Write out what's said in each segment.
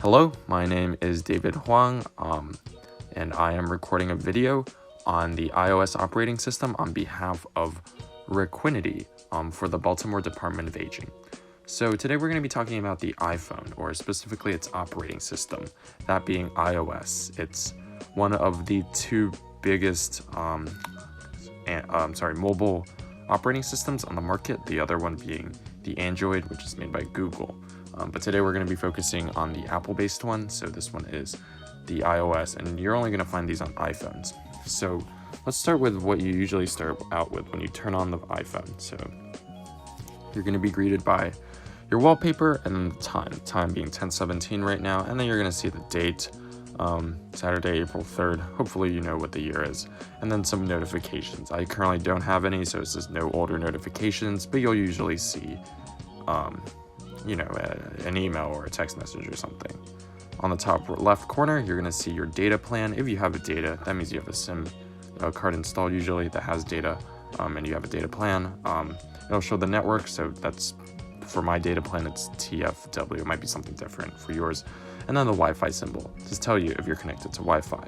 Hello, my name is David Huang, and I am recording a video on the iOS operating system on behalf of Requinity for the Baltimore Department of Aging. So today we're going to be talking about the iPhone, or specifically its operating system, that being iOS. It's one of the two biggest mobile operating systems on the market, the other one being the Android, which is made by Google. But today we're going to be focusing on the Apple-based one, so this one is the iOS, and you're only going to find these on iPhones. So let's start with what you usually start out with when you turn on the iPhone. So you're going to be greeted by your wallpaper and then the time being 10:17 right now, and then you're going to see the date, Saturday, April 3rd. Hopefully you know what the year is, and then some notifications. I currently don't have any, so it says no older notifications, but you'll usually see an email or a text message or something. On the top left corner, you're going to see your data plan. If you have a data, that means you have a SIM card installed usually that has data, and you have a data plan. It'll show the network, so that's for my data plan, it's TFW. It might be something different for yours. And then the Wi-Fi symbol to tell you if you're connected to Wi-Fi.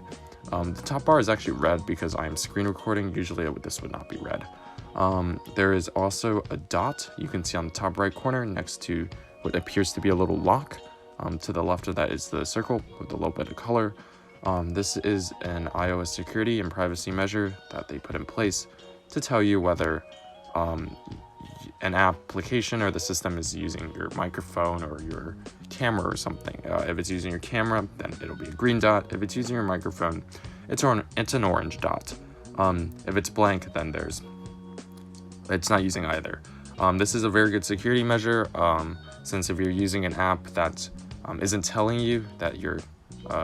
The top bar is actually red because I am screen recording. Usually this would not be red. There is also a dot you can see on the top right corner next to what appears to be a little lock. To the left of that is the circle with a little bit of color. This is an iOS security and privacy measure that they put in place to tell you whether an application or the system is using your microphone or your camera or something. If it's using your camera, then it'll be a green dot. If it's using your microphone, it's an orange dot. If it's blank, then it's not using either. This is a very good security measure, since if you're using an app that isn't telling you that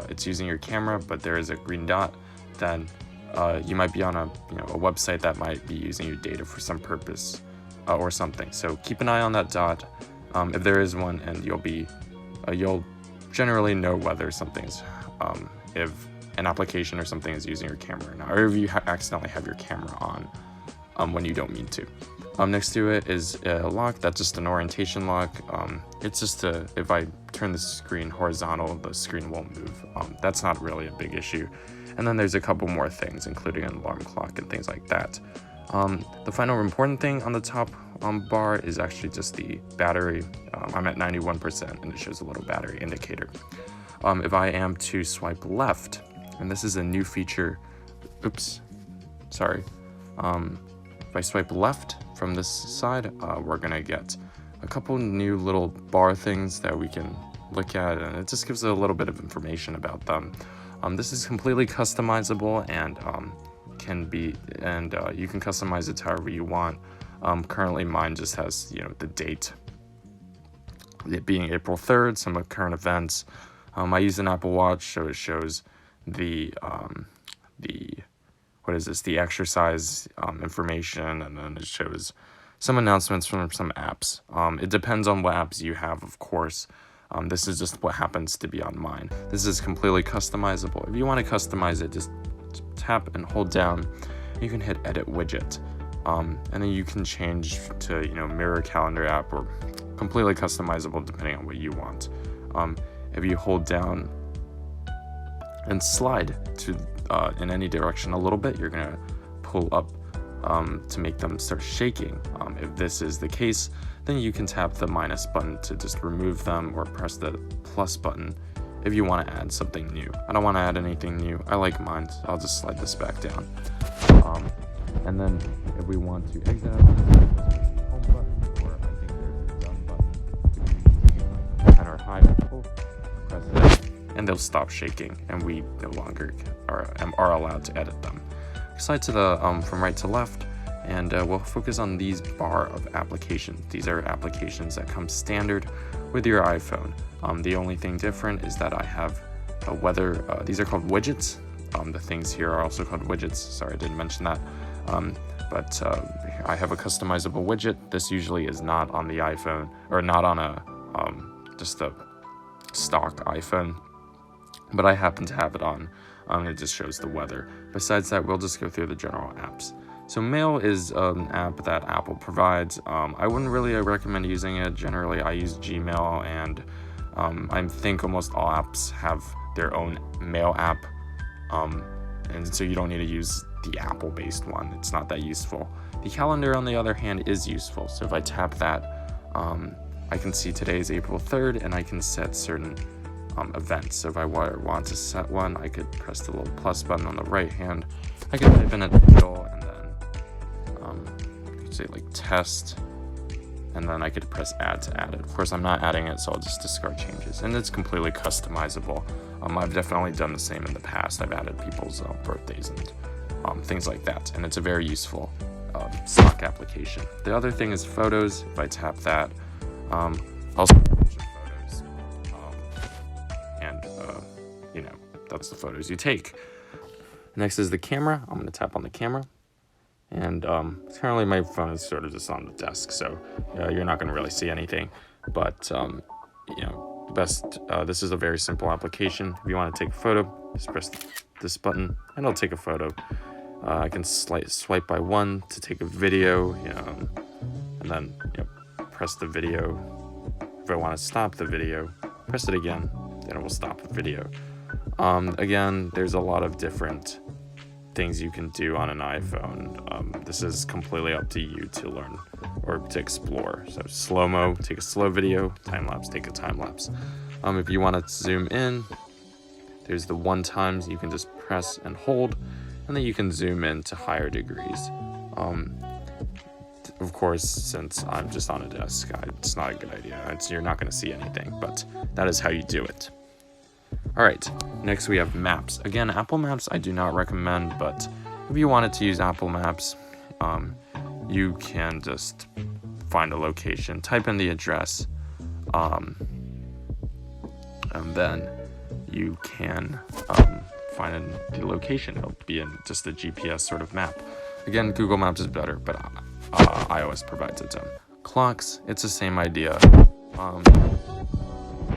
it's using your camera, but there is a green dot, then you might be on a website that might be using your data for some purpose or something. So keep an eye on that dot if there is one, and you'll generally know whether something's if an application or something is using your camera or not, or if you accidentally have your camera on when you don't mean to. Next to it is a lock. That's just an orientation lock. It's just if I turn the screen horizontal, the screen won't move. That's not really a big issue. And then there's a couple more things, including an alarm clock and things like that. The final important thing on the top bar is actually just the battery. I'm at 91%, and it shows a little battery indicator. If I am to swipe left, and this is a new feature, if I swipe left from this side, we're gonna get a couple new little bar things that we can look at, and it just gives a little bit of information about them. This is completely customizable and you can customize it however you want. Currently mine just has the date, it being April 3rd, some current events. I use an Apple Watch, so it shows the exercise information, and then it shows some announcements from some apps. It depends on what apps you have, of course. This is just what happens to be on mine. This is completely customizable. If you want to customize it, just tap and hold down. You can hit edit widget, and then you can change to mirror calendar app, or completely customizable depending on what you want. If you hold down and slide to in any direction a little bit, you're gonna pull up to make them start shaking. If this is the case, then you can tap the minus button to just remove them, or press the plus button if you want to add something new. I don't want to add anything new. I like mine, so I'll just slide this back down. And then if we want to exit, home button, or I think there's a done button, pen or hide, press it, and they'll stop shaking, and we no longer are allowed to edit them. Slide to the from right to left, and we'll focus on these bar of applications. These are applications that come standard with your iPhone. The only thing different is that I have these are called widgets. The things here are also called widgets. Sorry, I didn't mention that. But I have a customizable widget. This usually is not on the iPhone, or not on just a stock iPhone, but I happen to have it on. It just shows the weather. Besides that, we'll just go through the general apps. So Mail is an app that Apple provides. I wouldn't really recommend using it. Generally, I use Gmail and I think almost all apps have their own mail app, and so you don't need to use the Apple-based one. It's not that useful. The calendar, on the other hand, is useful. So if I tap that, I can see today is April 3rd, and I can set certain events. So if I want to set one, I could press the little plus button on the right hand. I could type in a title, and then say like test, and then I could press add to add it. Of course, I'm not adding it, so I'll just discard changes, and it's completely customizable. I've definitely done the same in the past. I've added people's birthdays and things like that, and it's a very useful stock application. The other thing is photos. If I tap that, also a bunch of photos, and that's the photos you take. Next is the camera. I'm going to tap on the camera, and currently my phone is sort of just on the desk, so you're not going to really see anything, but this is a very simple application. If you want to take a photo, just press this button and it'll take a photo. I can swipe by one to take a video, and then press the video. If I want to stop the video, press it again, then it will stop the video. Again, there's a lot of different things you can do on an iPhone. This is completely up to you to learn or to explore. So slow-mo, take a slow video, time-lapse, take a time-lapse. If you want to zoom in, there's the 1 times. You can just press and hold, and then you can zoom in to higher degrees. Of course, since I'm just on a desk, it's not a good idea. You're not going to see anything, but that is how you do it. All right, next we have Maps. Again, Apple Maps I do not recommend, but if you wanted to use Apple Maps, you can just find a location, type in the address, and then you can find the location. It'll be in just a GPS sort of map. Again, Google Maps is better, but iOS provides its own. Clocks, it's the same idea.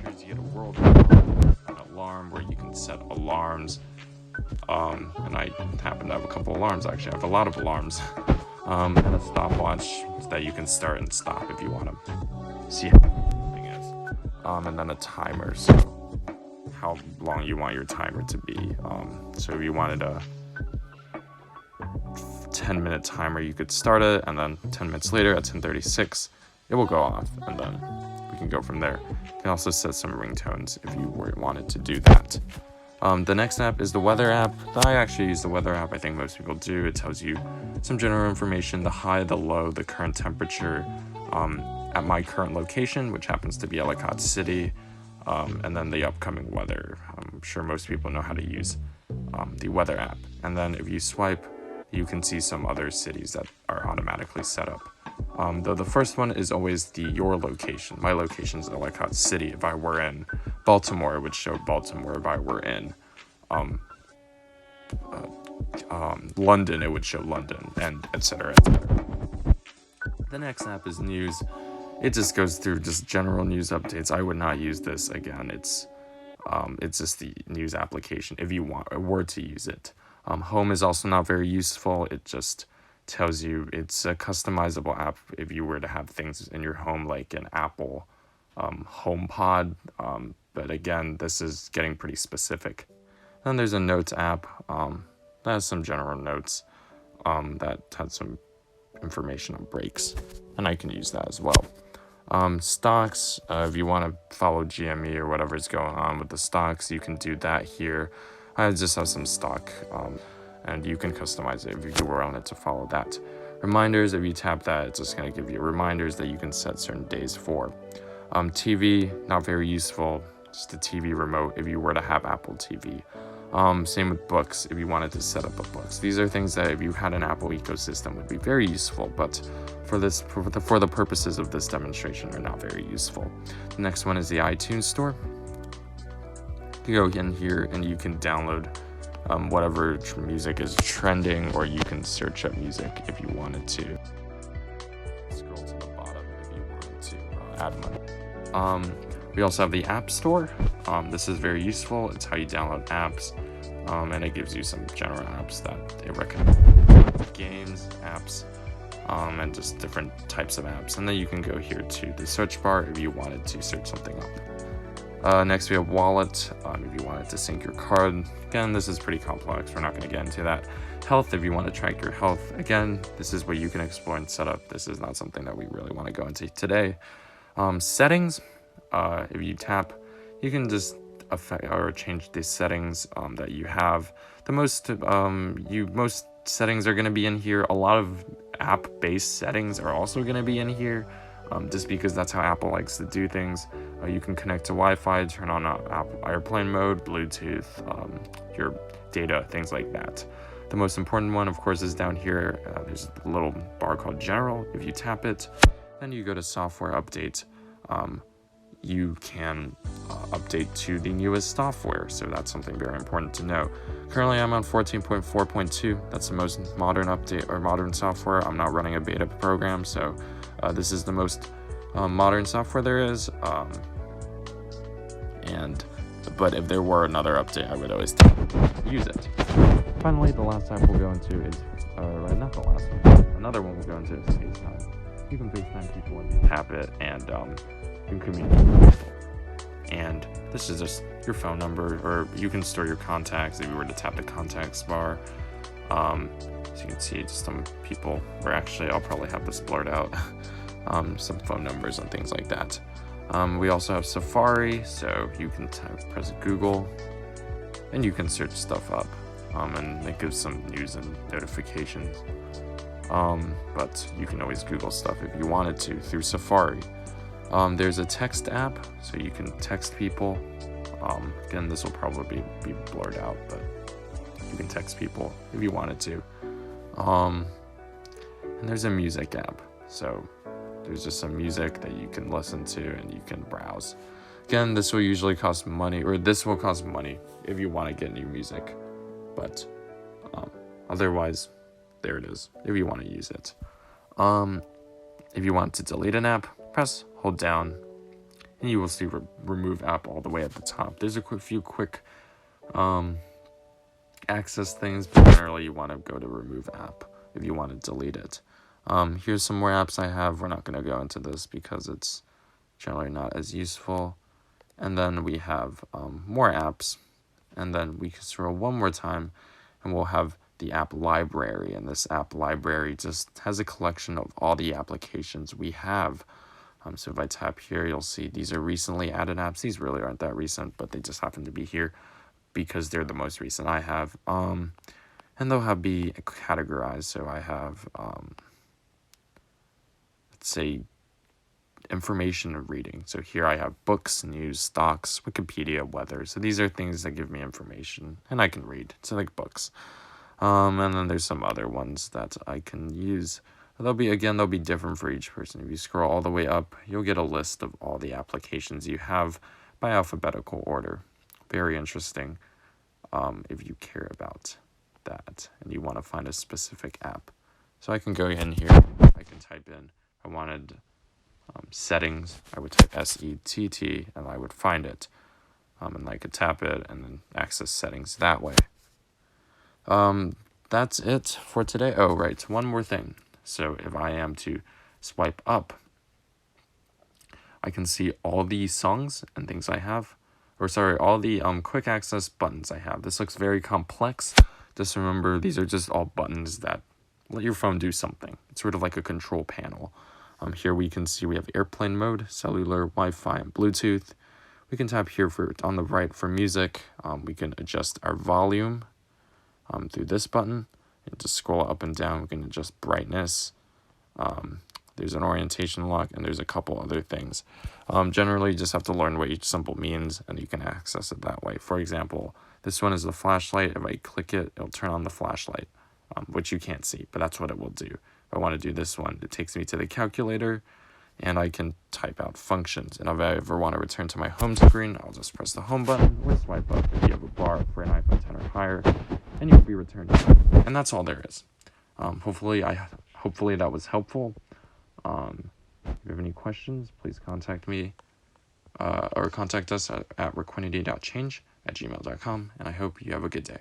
Here's you get a world an alarm where you can set alarms. And I happen to have a couple alarms, actually. I have a lot of alarms. And a stopwatch that you can start and stop if you want to see how something is. And then a timer, so how long you want your timer to be. So if you wanted a 10-minute timer, you could start it, and then 10 minutes later at 10:36, it will go off, and then we can go from there. You can also set some ringtones if you wanted to do that. The next app is the weather app. I actually use the weather app. I think most people do. It tells you some general information, the high, the low, the current temperature at my current location, which happens to be Ellicott City, and then the upcoming weather. I'm sure most people know how to use the weather app. And then if you swipe, you can see some other cities that are automatically set up. Though the first one is always your location. My location is Ellicott City. If I were in Baltimore, it would show Baltimore. If I were in London, it would show London, and etc. etc. The next app is News. It just goes through just general news updates. I would not use this again. It's just the news application if you were to use it. Home is also not very useful. It just tells you it's a customizable app if you were to have things in your home like an Apple HomePod. But again, this is getting pretty specific. Then there's a Notes app that has some general notes that has some information on breaks, and I can use that as well. Stocks, if you want to follow GME or whatever's going on with the stocks, you can do that here. I just have some stock, and you can customize it if you were on it to follow that. Reminders, if you tap that, it's just going to give you reminders that you can set certain days for. TV, not very useful, just a TV remote if you were to have Apple TV. Same with books, if you wanted to set up a books. These are things that if you had an Apple ecosystem would be very useful, but for the purposes of this demonstration are not very useful. The next one is the iTunes Store. You go in here and you can download whatever music is trending, or you can search up music if you wanted to. Scroll to the bottom if you wanted to add money. We also have the App Store. This is very useful. It's how you download apps, and it gives you some general apps that it recommends. Games, apps, and just different types of apps. And then you can go here to the search bar if you wanted to search something up. Next we have wallet, if you wanted to sync your card. Again, this is pretty complex, we're not going to get into that. Health, if you want to track your health. Again, this is what you can explore and set up. This is not something that we really want to go into today. Settings, if you tap, you can just affect or change the settings that you have. The most settings are going to be in here. A lot of app-based settings are also going to be in here, just because that's how Apple likes to do things. You can connect to Wi-Fi, turn on airplane mode, Bluetooth, your data, things like that. The most important one, of course, is down here. There's a little bar called General. If you tap it, then you go to Software Update. You can update to the newest software, so that's something very important to know. Currently, I'm on 14.4.2. That's the most modern update or modern software. I'm not running a beta program, so this is the most modern software there is. But if there were another update, I would always use it. Finally, the last app we'll go into is, not the last one, another one we'll go into is FaceTime. You can FaceTime people when you tap it, and you can communicate with people. And this is just your phone number, or you can store your contacts if you were to tap the contacts bar. As you can see, just some people, or actually I'll probably have this blurred out, some phone numbers and things like that. We also have Safari, so you can press Google, and you can search stuff up, and it gives some news and notifications. But you can always Google stuff if you wanted to through Safari. There's a text app, so you can text people. Again, this will probably be blurred out, but you can text people if you wanted to. And there's a music app, so there's just some music that you can listen to and you can browse. Again, this will usually cost money, or this will cost money if you want to get new music, but otherwise, there it is, if you want to use it. If you want to delete an app, hold down, and you will see remove app all the way at the top. There's a few quick access things, but generally you want to go to remove app if you want to delete it. Here's some more apps I have. We're not going to go into this because it's generally not as useful. And then we have more apps, and then we can scroll one more time, and we'll have the app library. And this app library just has a collection of all the applications we have. So if I tap here, you'll see these are recently added apps. These really aren't that recent, but they just happen to be here because they're the most recent I have. And they'll be categorized. So I have, let's say, information and reading. So here I have books, news, stocks, Wikipedia, weather. So these are things that give me information and I can read. So like books. And then there's some other ones that I can use. They'll be different for each person. If you scroll all the way up, you'll get a list of all the applications you have by alphabetical order. Very interesting if you care about that and you want to find a specific app. So I can go in here, I can type in, I wanted settings, I would type SETT and I would find it. And I could tap it and then access settings that way. That's it for today. Oh, right, one more thing. So if I am to swipe up, I can see all the songs and things I have, all the quick access buttons I have. This looks very complex. Just remember, these are just all buttons that let your phone do something. It's sort of like a control panel. Here we can see we have airplane mode, cellular, Wi-Fi, and Bluetooth. We can tap here on the right for music. We can adjust our volume through this button. And just scroll up and down, we can adjust brightness. There's an orientation lock, and there's a couple other things. Generally, you just have to learn what each symbol means, and you can access it that way. For example, this one is the flashlight. If I click it, it'll turn on the flashlight, which you can't see, but that's what it will do. If I want to do this one, it takes me to the calculator, and I can type out functions. And if I ever want to return to my home screen, I'll just press the home button or swipe up if you have a bar for an iPhone 10 or higher, and you'll be returned. And that's all there is. Hopefully that was helpful. If you have any questions, please contact me or contact us at requinity.change@gmail.com, and I hope you have a good day.